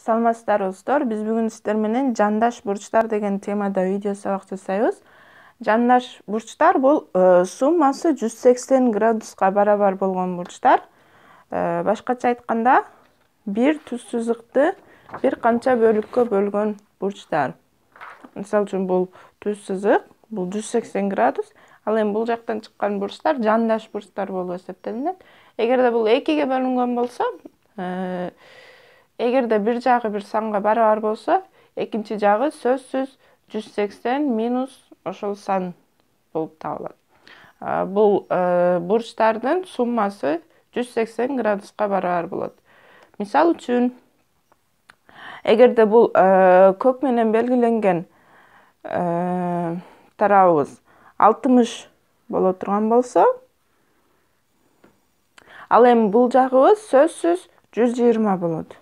Саламатсыздарбы достор, биз бүгүн сиздер менен жандаш бурчтар деген темада видео сабак жасайбыз. Жандаш бурчтар бул суммасы 180 градуска барабар болгон бурчтар. Башкача айтканда, бир түз сызыкты бир канча бөлүккө бөлгөн бурчтар. Мисалы үчүн бул түз сызык, бул 180 градус, ал эми бул жактан чыккан бурчтар жандаш бурчтар болуп эсептелинет. Эгерде бул экиге бөлүнгөн болсо, эгерде бир жагы бир санга барабар болсо, экинчи жагы сөзсүз 180 минус ошол сан болуп табылат. Бул бурчтардын суммасы 180 градуска барабар болот. Мисал үчүн, эгерде бул көк менен белгиленген тарабыбыз 60 боло турган болсо, ал эми бул жагыбыз сөзсүз 120 болот.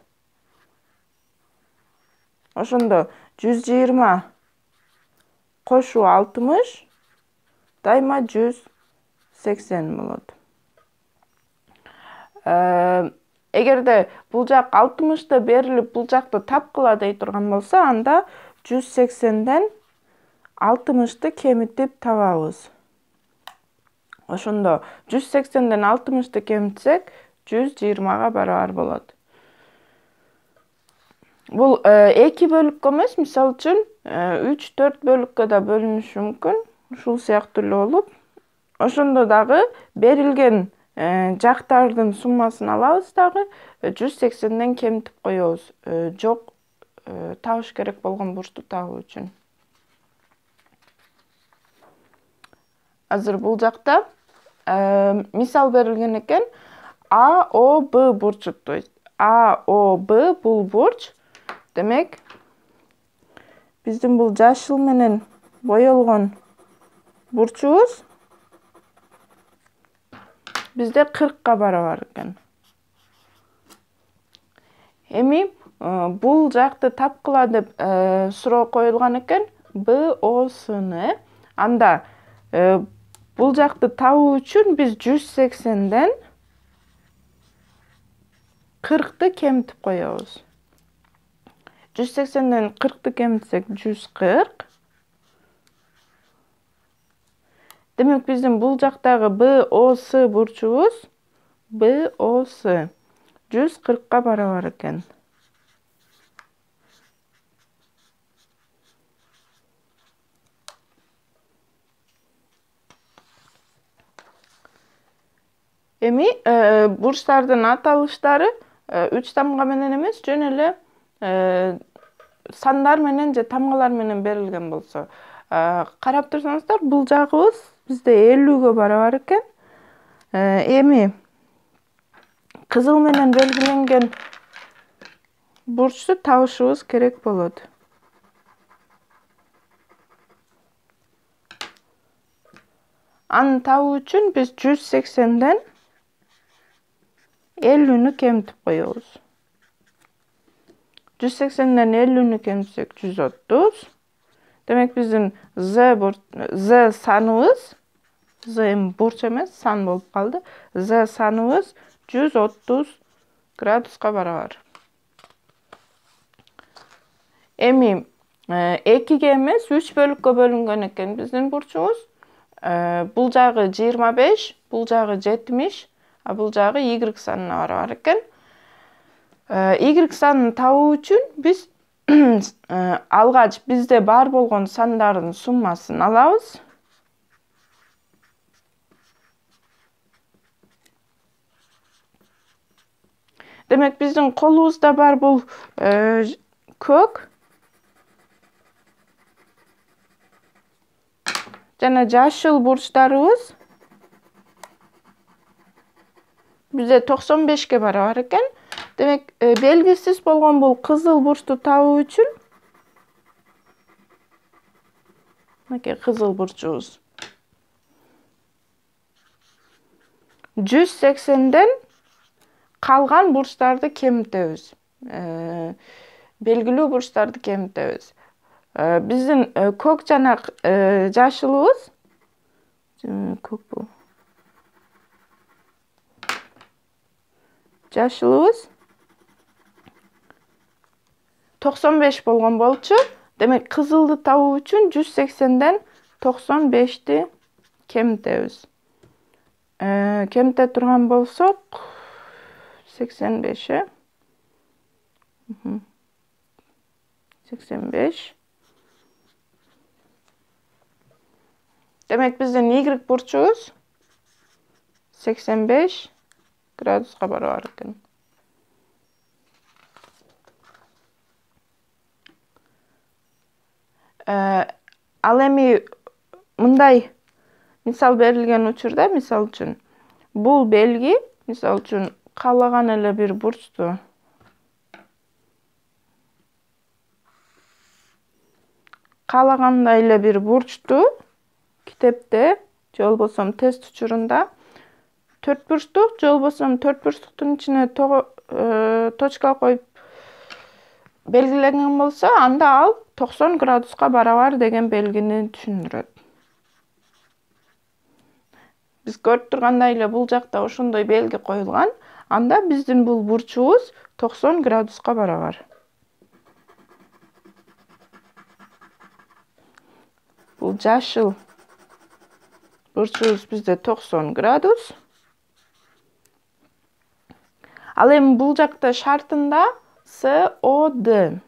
Ошондо 120 кошуу 60 дайыма 180 болот. Эгерде бул жак 60-ты берилип, бул жакты тапкыла дей турган болсо, анда 180ден 60-ты кемитип табабыз. Ошондо 180ден 60-ты кемитсек, 120га барабар болот. Бул 2 бөлүккө эмес, мисалы үчүн 3-4 бөлүккө да бөлүнүшү мүмкүн. Ушул сыяктуу эле болуп, ошондо дагы берилген жактардын суммасын алабыз дагы 180ден кемитип коебуз. Жок табыш керек болгон бурчту табуу үчүн. Азыр бул жакта мисал берилген экен. АОБ бурчу, то есть АОБ бул бурч. Демек, биздин бул жашыл менен боелгон бурчубуз бизде 40ка барабар экен. Эми бул жакты тапкыла деп суроо коюлган экен. БОСны. Анда бул жакты табуу үчүн биз 180ден 40-ты кемитип коебуз. 180ден 40-ты кемитсек 140. Демек, биздин бул жактагы БОС бурчубуз БОС 140ка барабар экен. Эми бурчтардын аталыштары 3 тамга менен эмес, жөн эле сандар менен же тамгалар менен берилген болсо. Карап турсаңыздар, бул жагыбыз бизде 50гө барабар экен. Эми кызыл менен белгиленген бурчту табышыбыз керек болот. Аны табуу үчүн биз 180ден 50-нү кемитип коебуз. 180ден 50-нү кемитсек 130. Демек, биздин Z саныбыз, Z эми бурч эмес, сан болуп калды. Z саныбыз 130 градуска барабар. Эми 2ге эмес, 3 бөлүккө бөлүнгөн экен биздин бурчубуз. Бул жагы 25, бул жагы 70, а бул жагы Y санына барабар экен. Y санын табуу үчүн биз алгач бизде бар болгон сандардын суммасын алабыз. Демек, биздин колубузда бар бул көк жана жашыл бурчтарыбыз бизде 95ке барабар экен. Демек, белгисиз болгон бул кызыл бурчту табуу үчүн, мынакей кызыл бурчубуз 180ден калган бурчтарды кемитебиз. Белгилүү бурчтарды кемитебиз. Биздин көк жана жашылыбыз, көк бул, жашылыбыз 95 болгон болчу. Демек кызылды табуу үчүн 180ден 95ти кемитебиз. Кемите турган болсок 85 85. Демек биздин Y бурчубуз 85 градуска барабар экен. Ал эми мындай мисал берилген учурда, мисал үчүн, бул белги, мисал үчүн, каалаган эле бир бурчту каалагандай эле бир бурчту китепте же болбосо тест учурунда төртбурчтук же болбосо төртбурчтуктун ичине точка коюп белгиленген болсо, анда ал 90 градуска барабар деген белгини түшүндүрөт. Биз көрүп тургандай эле бул жакта ошондой белги коюлган, анда биздин бул бурчубуз 90 градуска барабар. Бул жашыл бурчубуз бизде 90 градус. Ал эми бул жакта шартында SOD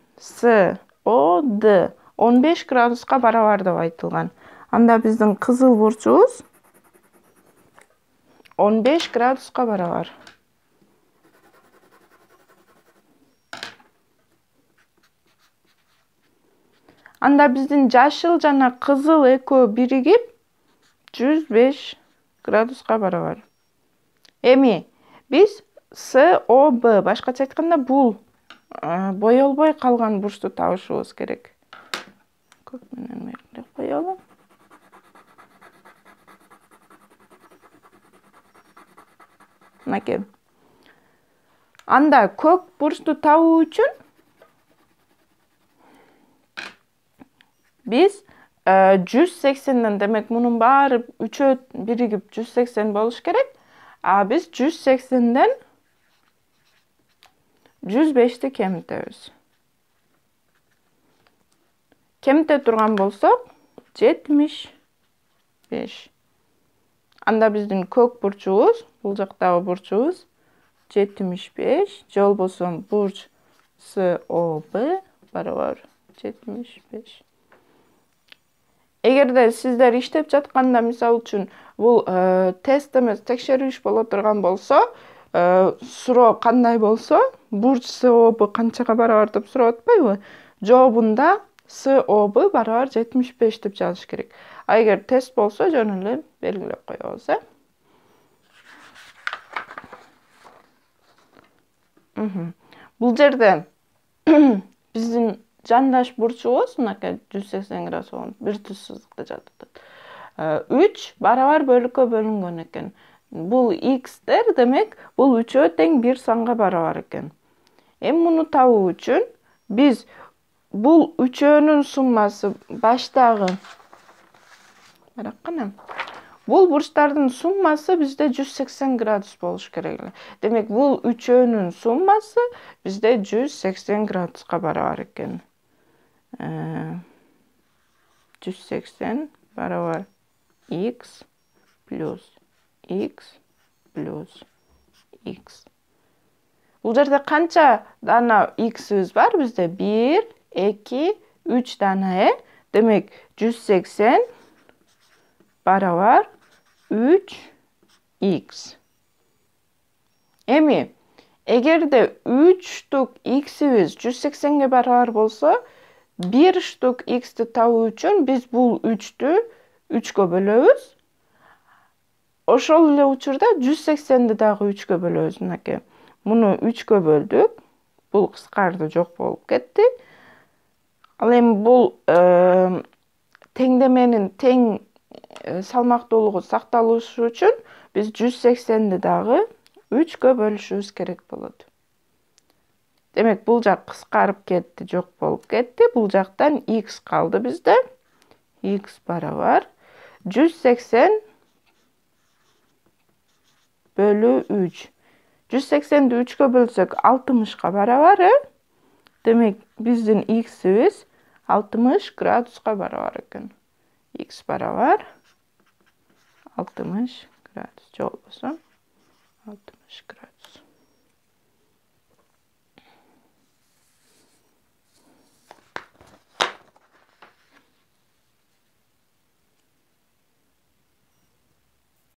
15 градуска барабар деп айтылган. Анда биздин кызыл бурчубуз 15 градуска барабар. Анда биздин жашыл жана кызыл экөө биригип 105 градуска барабар. Эми биз SOB, башкача айтканда, бул боелбой калган бурчту табышыбыз керек. Көк менен мелдеп коелу. Мынакей. Анда көк бурчту табуу үчүн биз 180ден, демек мунун баары үчөө биригип 180 болуш керек. А биз 180ден 105ти кемитебиз. Кемите турган болсок 75. Анда биздин көк бурчубуз, бул жактагы бурчубуз 75, же болбосо бурч SOB барабар 75. Эгерде сиздер иштеп жатканда, мисал үчүн, бул тест эмес, текшерүү боло турган болсо, суроо кандай болсо, бурч SOB канчага барабар деп сурап атпайбы? Жообунда SOB барабар 75 деп жазыш керек. А эгер тест болсо, жөн эле белгилеп коебуз, Бул жерде биздин жандаш бурчубуз, мынакей 180 градус болгон, бир түз сызыкта жатат. 3 барабар бөлүккө бөлүнгөн экен. Бул x'тер, демек, бул үчөө тең бир санга барабар экен. Эми муну табуу үчүн биз бул үчөөнүн суммасы баштагы бул бурчтардын суммасы бизде 180 градус болуш керек эле. Демек, бул үчөөнүн суммасы бизде 180 градуска барабар экен. 180 барабар x плюс x плюс x. Бул жерде канча дана x'ибиз бар? Бизде 1, 2, 3 дана, Демек, 180 барабар 3x. Эми, эгерде 3 штук x'ибиз 180ге барабар болсо, 1 штук x'ти табуу үчүн биз бул 3'тү 3кө бөлөбүз. Ошол эле учурда 180ди дагы 3кө бөлөбүз. Мынакей. Муну 3кө бөлдүк. Бул кыскарды, жок болуп кетти. Ал эми бул теңдеменин тең салмактуулугу сакталышы үчүн биз 180ди дагы 3кө бөлүшүбүз керек болот. Демек, бул жак кыскарып кетти, жок болуп кетти. Бул жактан x калды бизде. X барабар 180 бөлү 3. 180ди 3кө бөлсөк 60ка барабар, Demek bizdin x'imiz 60 gradusqa barabar ekan. X barabar 60 gradus. Javob bo'lsin 60 gradus.